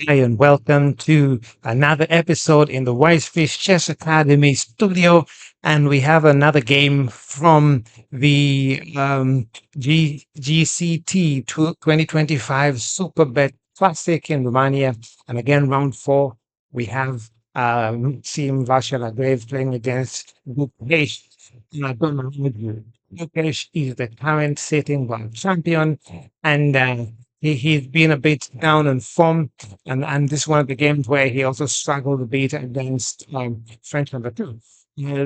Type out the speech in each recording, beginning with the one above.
Hi, and welcome to another episode in the Wise Fish Chess Academy studio. And we have another game from the GCT 2025 Super Bet Classic in Romania. And again, round four, we have Team Vasila Grave playing against Gukesh. And I don't know you. Gukesh is the current sitting world champion. And he's been a bit down in form, and this is one of the games where he also struggled a bit against French number two.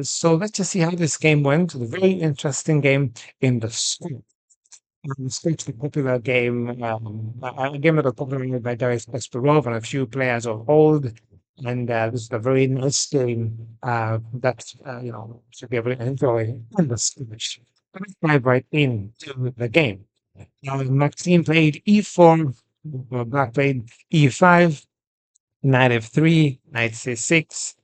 So let's just see how this game went. A very interesting game in the school. It's a popular game, a game that was popularized by Darius Kasparov and a few players of old. And this is a very nice game that should be able to enjoy in the school. Let's dive right into the game. Maxime played e4, Black played e5, knight f3, knight c6,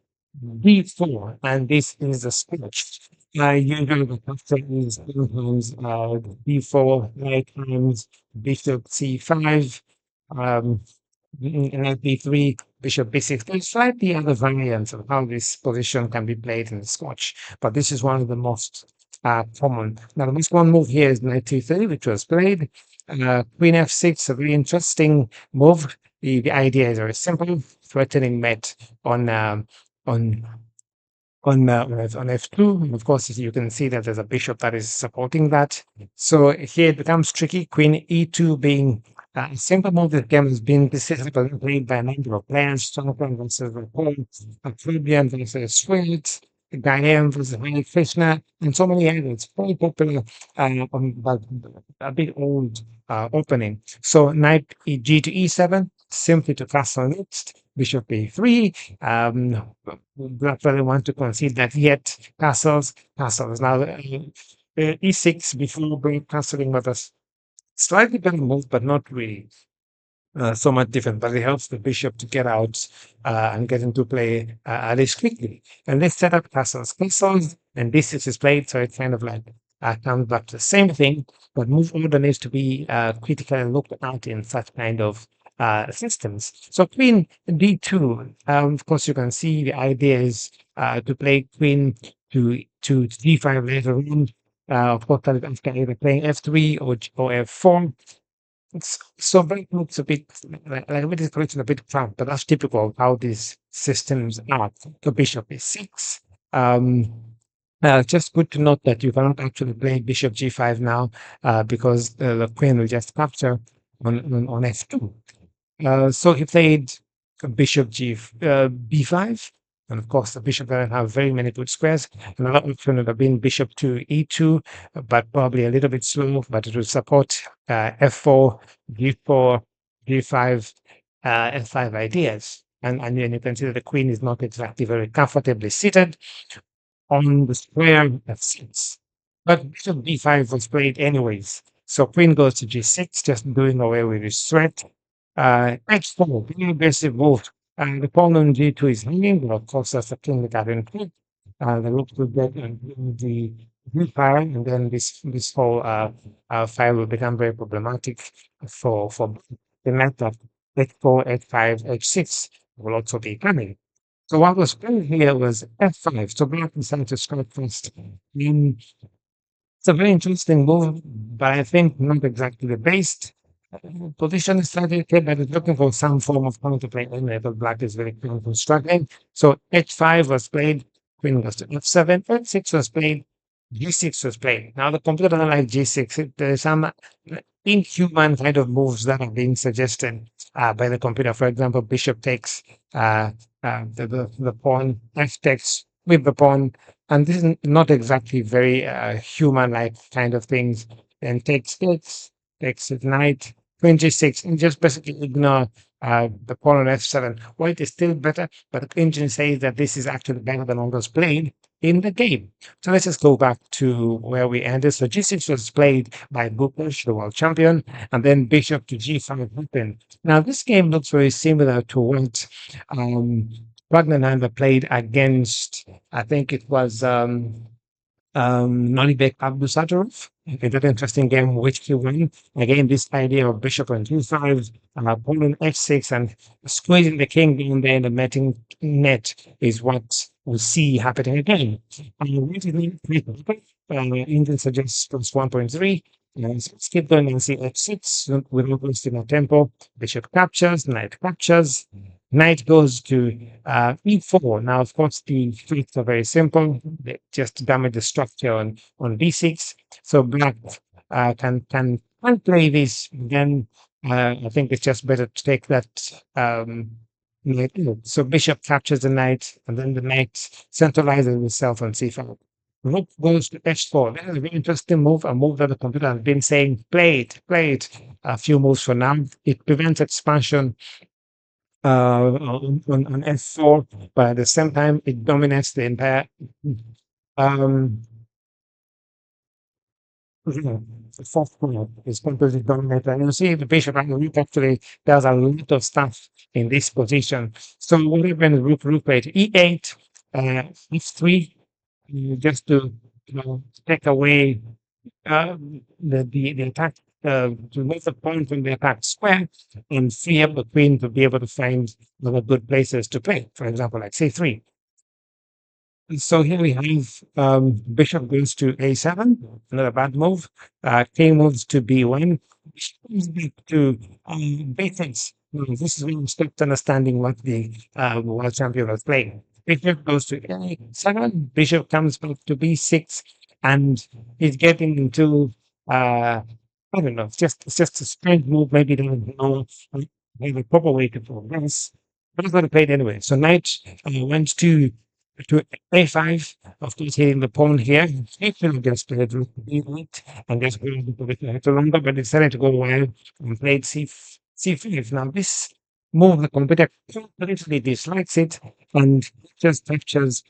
d4, and this is the switch. Usually the pattern is sometimes d4, knight times bishop c5, um, knight b3, bishop b6. There's slightly other variants of how this position can be played in the Scotch, but this is one of the most common. Now, the most common move here is knight c3, which was played. Queen f6, a very interesting move. The idea is very simple, threatening met on on on f2. And of course, you can see that there's a bishop that is supporting that. So here it becomes tricky. Queen e2 being a simple move. This game has been consistently played by a number of players. Jonathan versus Paul, Fabian versus Sweet, Guillaume versus Henrik Krishna, and so many others. Very popular, but a bit old opening. So knight g to e7, simply to castle next. Bishop a3. Black really want to concede that yet. Castles. Now, e6 before castling was a slightly better move, but not really so much different. But it helps the bishop to get out and get into play at least quickly. And let's set up castles, and this is played, so it's kind of like comes back to the same thing, but move order needs to be critically looked at in such kind of systems. So queen d2, of course, you can see the idea is to play queen to d5 later on. Of course, after either playing f3 or f4. So that looks a bit like a bit correction, a bit cramped, but that's typical of how these systems are. The bishop is 6. Just good to note that you cannot actually play bishop g5 now because the queen will just capture on f2. So he played bishop b5, and of course the bishop doesn't have very many good squares. Another option would have been bishop to e2, but probably a little bit slow, but it will support f4, g4, g5, f5 ideas. And then you can see that the queen is not exactly very comfortably seated on the square f6. But bishop d5 was played anyways. So queen goes to g6, just doing away with this threat. H4, very aggressive move. The pawn on g2 is hanging, but of course that's the king that got in quick. The rook will get the file, and then this whole file will become very problematic for the knight of h4, h5, h6 will also be coming. So what was played here was f5. So black decided to strike first. It's a very interesting move, but I think not exactly the best. Position is slightly okay, but it's looking for some form of counterplay anyway, but black is very counter struggling. So h5 was played, queen goes to f7, f6 was played, g6 was played. Now the computer doesn't like g6. There's some inhuman kind of moves that are being suggested by the computer. For example, bishop takes the pawn, f takes with the pawn, and this is not exactly very human-like kind of things. Then takes it knight, queen g6, and just basically ignore the pawn on f7. White is still better, but the engine says that this is actually better than all those played in the game. So let's just go back to where we ended. So g6 was played by Gukesh, the world champion, and then bishop to g5 happened. Now this game looks very similar to what Wagner played against, I think it was Nolibek Abdusattorov. Another interesting game which he won. Again, this idea of bishop on g5, pawn on f6, and squeezing the king down there in the netting net is what we see happening again. Engine suggests plus 1.3. So let's keep going and see f6 without wasting our tempo. Bishop captures, knight captures. Knight goes to e4. Now, of course, the threats are very simple. They just damage the structure on d6. So black can play this. Then I think it's just better to take that knight. So bishop captures the knight, and then the knight centralizes itself on c5. Rook goes to h4. This is a very interesting move, a move that the computer has been saying, play it a few moves for now. It prevents expansion on f4, but at the same time, it dominates the entire um, the fourth corner is completely dominated. And you see the bishop and the rook actually does a lot of stuff in this position. So what happens? Rook play to e8, f3, just to take away the attack, to move the pawn from the attack square and free up the queen to be able to find other good places to play. For example, like c3. So here we have bishop goes to a7, another bad move. King moves to b1, bishop moves back to b6. Now, this is when you start understanding what the world champion was playing. Bishop goes to a7, bishop comes back to b6, and he's getting into I don't know, it's just a strange move. Maybe they don't know the proper way to progress, but he's going to play it anyway. So knight went to a5, of course, hitting the pawn here. He could have just played rook b8 and just waited a little longer, but decided to go wild and played c5. Now, this move, the computer completely dislikes it and just captures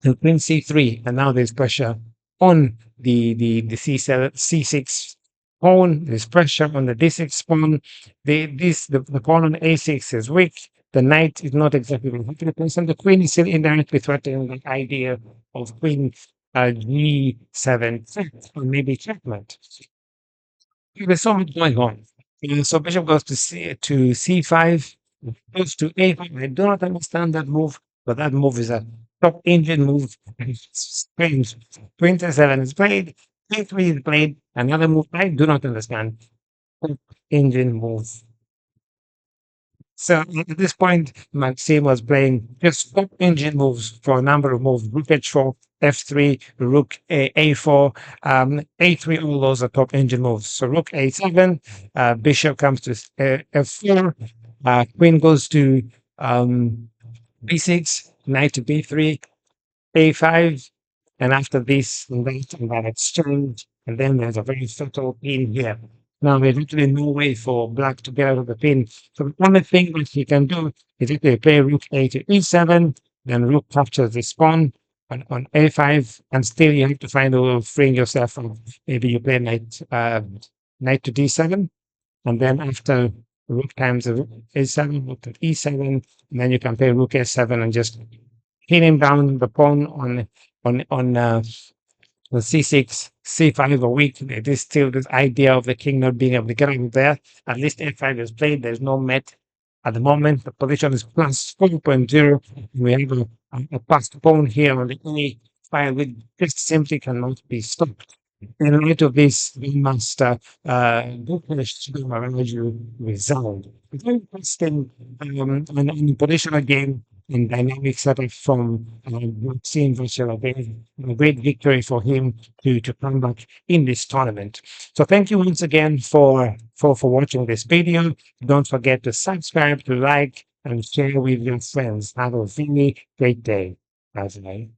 the queen c3, and now there's pressure on the c7, c6 pawn. There's pressure on the d6 pawn. The pawn on a6 is weak. The knight is not exactly in the place, and the queen is still indirectly threatening the idea of queen g7 check, or maybe checkmate. There's so much going on. So bishop goes to c5, goes to a5. I do not understand that move, but that move is a top engine move. It's strange. Queen c7 is played, a3 is played. Another move I do not understand. Top engine move. So at this point, Maxime was playing just top engine moves for a number of moves. Rook h4, f3, rook a4, a3, all those are top engine moves. So rook a7, bishop comes to f4, queen goes to b6, knight to b3, a5, and after this and that exchange, and then there's a very subtle pin here. Now there's actually no way for black to get out of the pin. So the only thing that he can do is if they play rook a to e7, then rook captures the pawn on a5, and still you have to find a way of freeing yourself from maybe you play knight to d7, and then after rook times a7, rook to e7, and then you can play rook a7 and just pinning down the pawn on c6, c5 a weak. It is still this idea of the king not being able to get over there. At least f5 is played. There's no met at the moment. The position is plus 4.0. We have a passed pawn here on the a5, which just simply cannot be stopped. In light of this, we must Gukesh resound. It's very interesting and positional game and dynamic setup from Maxime Vachier. A great victory for him to come back in this tournament. So thank you once again for watching this video. Don't forget to subscribe, to like, and share with your friends. Have a very great day. Bye.